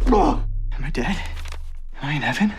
Am I dead? Am I in heaven?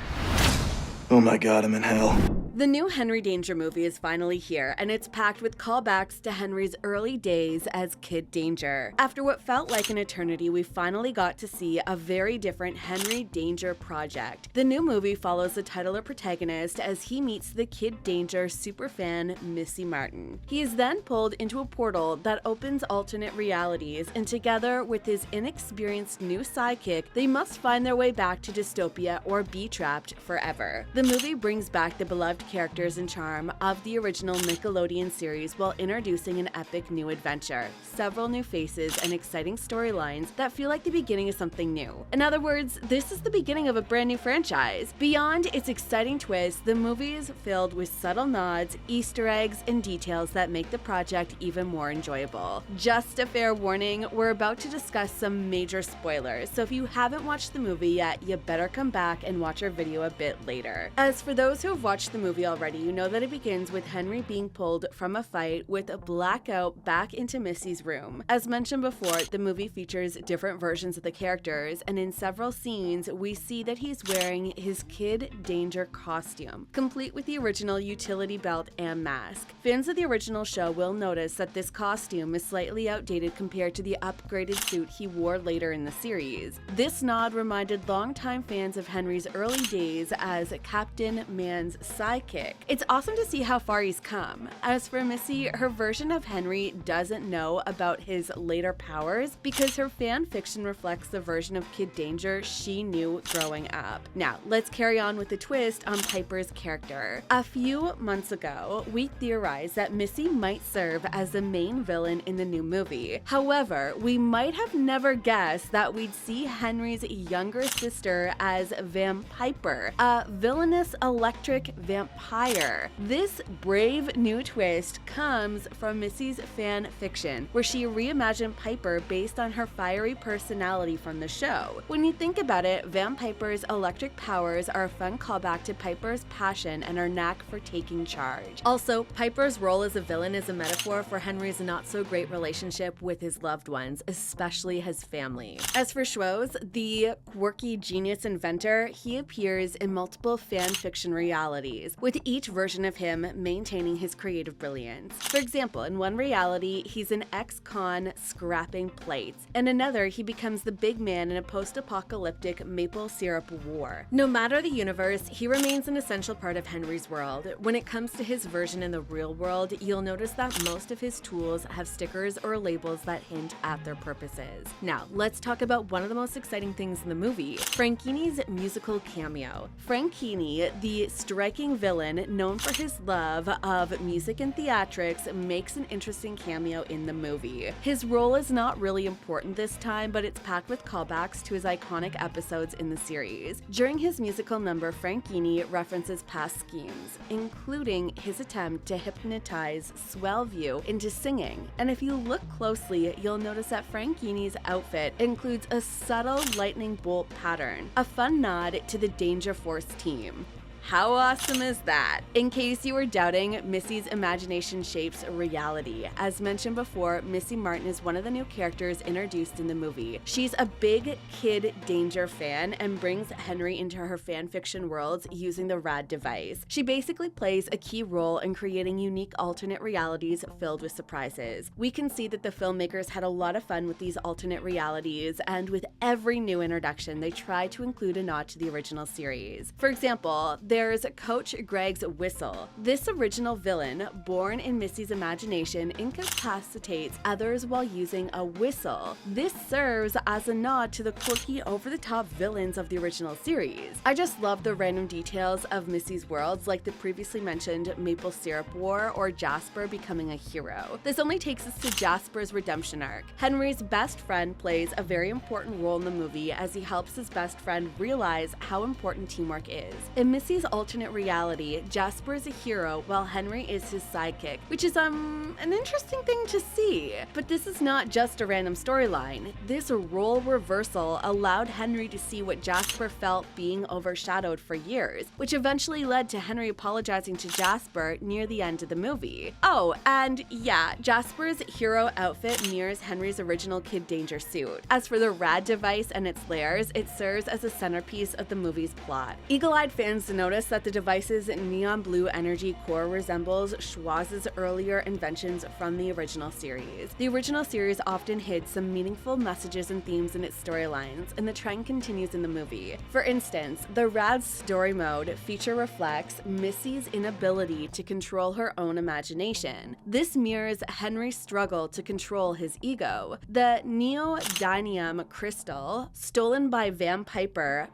Oh my god, I'm in hell. The new Henry Danger movie is finally here, and it's packed with callbacks to Henry's early days as Kid Danger. After what felt like an eternity, we finally got to see a very different Henry Danger project. The new movie follows the titular protagonist as he meets the Kid Danger superfan Missy Martin. He is then pulled into a portal that opens alternate realities, and together with his inexperienced new sidekick, they must find their way back to Dystopia or be trapped forever. The movie brings back the beloved characters and charm of the original Nickelodeon series while introducing an epic new adventure, several new faces, and exciting storylines that feel like the beginning of something new. In other words, this is the beginning of a brand new franchise. Beyond its exciting twist, the movie is filled with subtle nods, Easter eggs, and details that make the project even more enjoyable. Just a fair warning, we're about to discuss some major spoilers, so if you haven't watched the movie yet, you better come back and watch our video a bit later. As for those who have watched the movie already, you know that it begins with Henry being pulled from a fight with a blackout back into Missy's room. As mentioned before, the movie features different versions of the characters, and in several scenes, we see that he's wearing his Kid Danger costume, complete with the original utility belt and mask. Fans of the original show will notice that this costume is slightly outdated compared to the upgraded suit he wore later in the series. This nod reminded longtime fans of Henry's early days as Captain Man's sidekick. It's awesome to see how far he's come. As for Missy, her version of Henry doesn't know about his later powers because her fan fiction reflects the version of Kid Danger she knew growing up. Now, let's carry on with the twist on Piper's character. A few months ago, we theorized that Missy might serve as the main villain in the new movie. However, we might have never guessed that we'd see Henry's younger sister as Vamp Piper, a villainous electric vampire. This brave new twist comes from Missy's fan fiction, where she reimagined Piper based on her fiery personality from the show. When you think about it, Vamp Piper's electric powers are a fun callback to Piper's passion and her knack for taking charge. Also, Piper's role as a villain is a metaphor for Henry's not-so-great relationship with his loved ones, especially his family. As for Schwoz, the quirky genius inventor, he appears in multiple fan fiction realities, with each version of him maintaining his creative brilliance. For example, in one reality, he's an ex-con scrapping plates. In another, he becomes the big man in a post-apocalyptic maple syrup war. No matter the universe, he remains an essential part of Henry's world. When it comes to his version in the real world, you'll notice that most of his tools have stickers or labels that hint at their purposes. Now, let's talk about one of the most exciting things in the movie, Frankini's musical cameo. Frankini, the striking villain known for his love of music and theatrics, makes an interesting cameo in the movie. His role is not really important this time, but it's packed with callbacks to his iconic episodes in the series. During his musical number, Frankini references past schemes, including his attempt to hypnotize Swellview into singing. And if you look closely, you'll notice that Frankini's outfit includes a subtle lightning bolt pattern, a fun nod to the Danger Force team. How awesome is that? In case you were doubting, Missy's imagination shapes reality. As mentioned before, Missy Martin is one of the new characters introduced in the movie. She's a big Kid Danger fan and brings Henry into her fanfiction worlds using the RAD device. She basically plays a key role in creating unique alternate realities filled with surprises. We can see that the filmmakers had a lot of fun with these alternate realities, and with every new introduction, they try to include a nod to the original series. For example, there's Coach Greg's whistle. This original villain, born in Missy's imagination, incapacitates others while using a whistle. This serves as a nod to the quirky, over-the-top villains of the original series. I just love the random details of Missy's worlds, like the previously mentioned Maple Syrup War or Jasper becoming a hero. This only takes us to Jasper's redemption arc. Henry's best friend plays a very important role in the movie as he helps his best friend realize how important teamwork is. In Missy's Henry's alternate reality, Jasper is a hero while Henry is his sidekick, which is an interesting thing to see. But this is not just a random storyline. This role reversal allowed Henry to see what Jasper felt being overshadowed for years, which eventually led to Henry apologizing to Jasper near the end of the movie. Oh, and yeah, Jasper's hero outfit mirrors Henry's original Kid Danger suit. As for the rad device and its layers, it serves as a centerpiece of the movie's plot. Eagle-eyed fans notice that the device's neon blue energy core resembles Schwaz's earlier inventions from the original series. The original series often hid some meaningful messages and themes in its storylines, and the trend continues in the movie. For instance, the rad story mode feature reflects Missy's inability to control her own imagination. This mirrors Henry's struggle to control his ego. The neodymium crystal, stolen by Vamp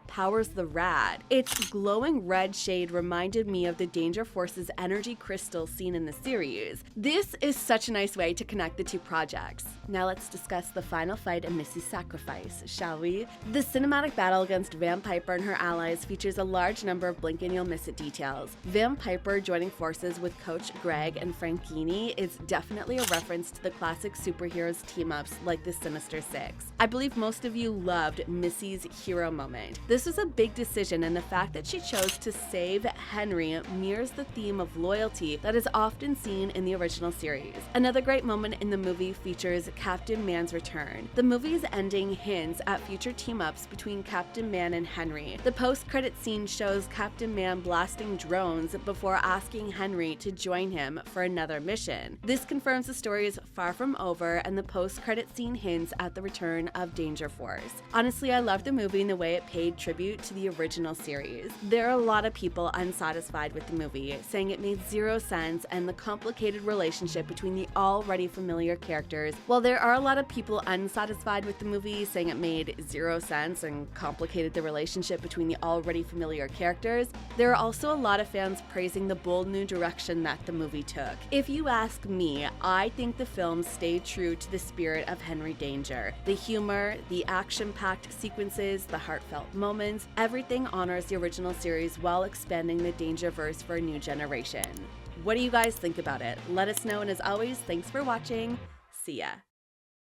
powers the rad. Its glowing red shade reminded me of the Danger Force's energy crystal seen in the series. This is such a nice way to connect the two projects. Now let's discuss the final fight and Missy's sacrifice, shall we? The cinematic battle against Vamp and her allies features a large number of blink and you'll miss it details. Vamp joining forces with Coach Greg and Frankini is definitely a reference to the classic superheroes team-ups like the Sinister Six. I believe most of you loved Missy's hero moment. This was a big decision, and the fact that she chose to save Henry mirrors the theme of loyalty that is often seen in the original series. Another great moment in the movie features Captain Man's return. The movie's ending hints at future team-ups between Captain Man and Henry. The post-credit scene shows Captain Man blasting drones before asking Henry to join him for another mission. This confirms the story is far from over, and the post-credit scene hints at the return of Danger Force. Honestly, I love the movie and the way it paid tribute to the original series. There are a lot of people unsatisfied with the movie, saying it made zero sense and the complicated relationship between the already familiar characters. While there are a lot of people unsatisfied with the movie, saying it made zero sense and complicated the relationship between the already familiar characters, there are also a lot of fans praising the bold new direction that the movie took. If you ask me, I think the film stayed true to the spirit of Henry Danger. The humor, the action-packed sequences, the heartfelt moments, everything honors the original series while expanding the Dangerverse for a new generation. What do you guys think about it? Let us know, and as always, thanks for watching. See ya.